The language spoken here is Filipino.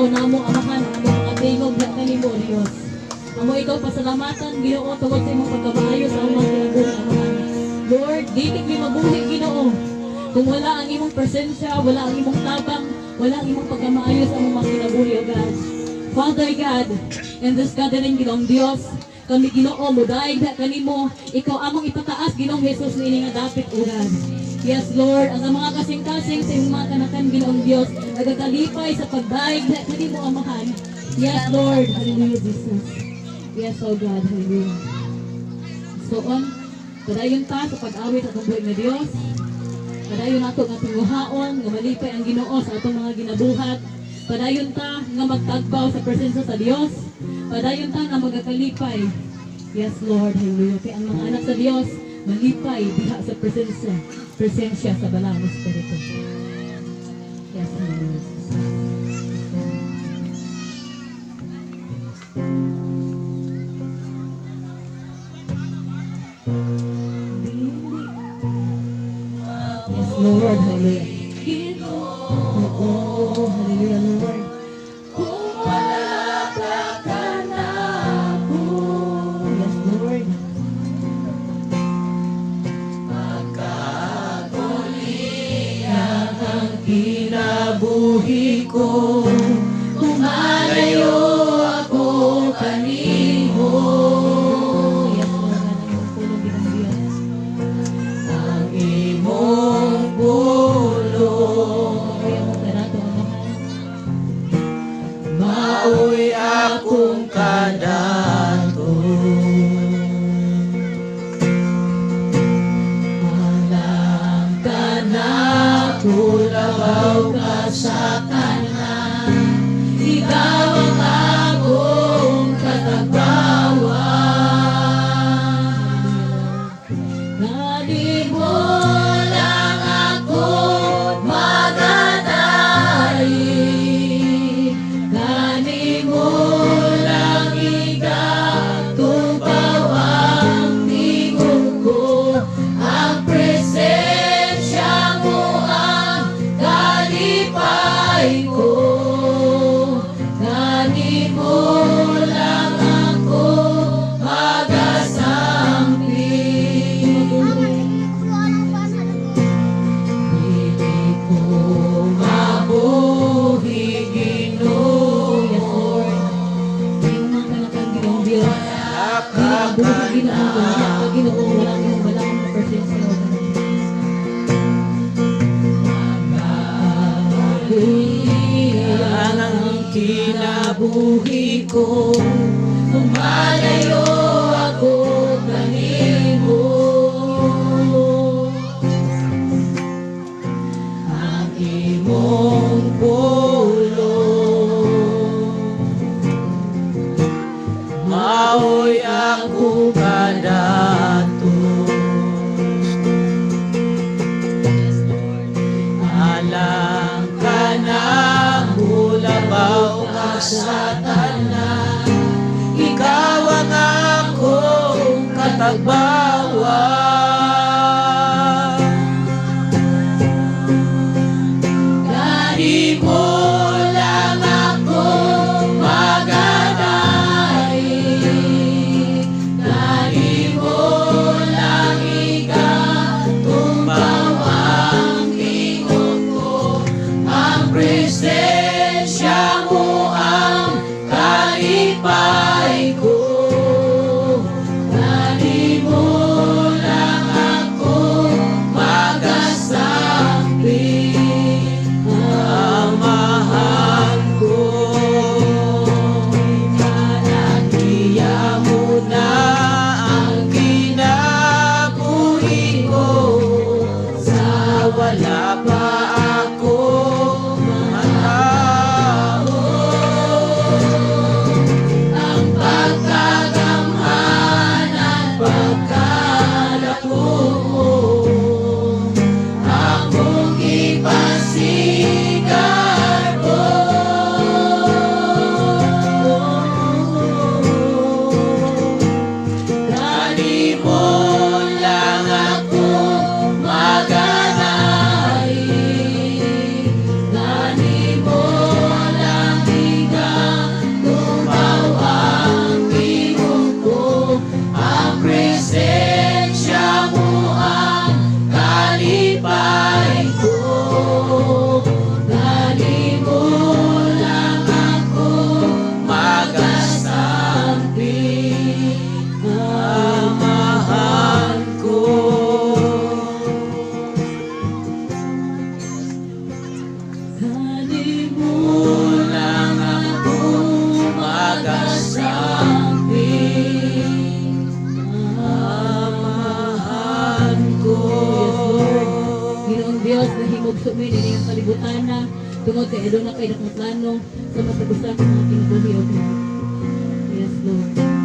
ikaw namo amahan ang among mga tingog na kanimo Dios. Amo ikaw pasalamatan Ginoo tungod sa imong pagkabaayo sa among kinabuhi amahan. Lord, dili mi mabuhi Ginoo. Kung wala ang imong presensya, wala ang imong tabang, wala ang imong pagkamaayo sa among mga kinabuhi o God. Father God, in this gathering Ginoong Dios, kami Ginoo mo daig na kanimo, ikaw among ipataas Ginoong Jesus ni nga dapit o God. Yes Lord, ang mga kasing-kasing sa imong mga kanakan Ginoong Dios, nagakalipay sa pagdaig na kanimo amahan. Yes Lord, hallelujah Jesus. Yes oh God, hallelujah. So on, padayon ta sa pag-awit at ang buhay na Dios. Padayon nato nga tinguhaon, nga malipay ang Ginoo sa atong mga ginabuhat. Padayon ta nga magtagbaw sa presensya sa Dios. Padayon ta nga magakalipay. Yes Lord, hallelujah. Kaya ang mga anak sa Dios, malipay diha sa presensya sa Balang Espiritu. Yes, hallelujah. Yes, Lord, hallelujah. Oh, hallelujah, Lord. Kung wala ka na ako. Yes, Lord. Pagkagulihan ang kinabuhi ko, kumalayo ako kanimo. Yes, Lord, ang pulong Ginoo. Ang imong pulong maoy akong kadato. Alam ka na kulabaw ka sa kanan, ikaw ang akong katagbawan. Nadi mo lang ako magadayi, kanimo lang igatubaw ang tingog ko, ang presensya mo ang kalipay ko. Kanimo lang ako magasampi. Dili ko mabuhi Ginoo. Yes, Lord. Yung mga kanakang Ginoong Diyos, buhay Ginoo, Ginoo, walang mga presensya o magagulihan ang kinabuhi ko, kumalayo ako kanimo. Ang imong pulong maoy ako kadatos. Alam ka na kulabaw ka sa tanan, ikaw ang puso mo din ang kalibutan na tungod kay aduna kay dakong plano sa matag usa ka mga kinabuhi o Lord. Yes, Lord.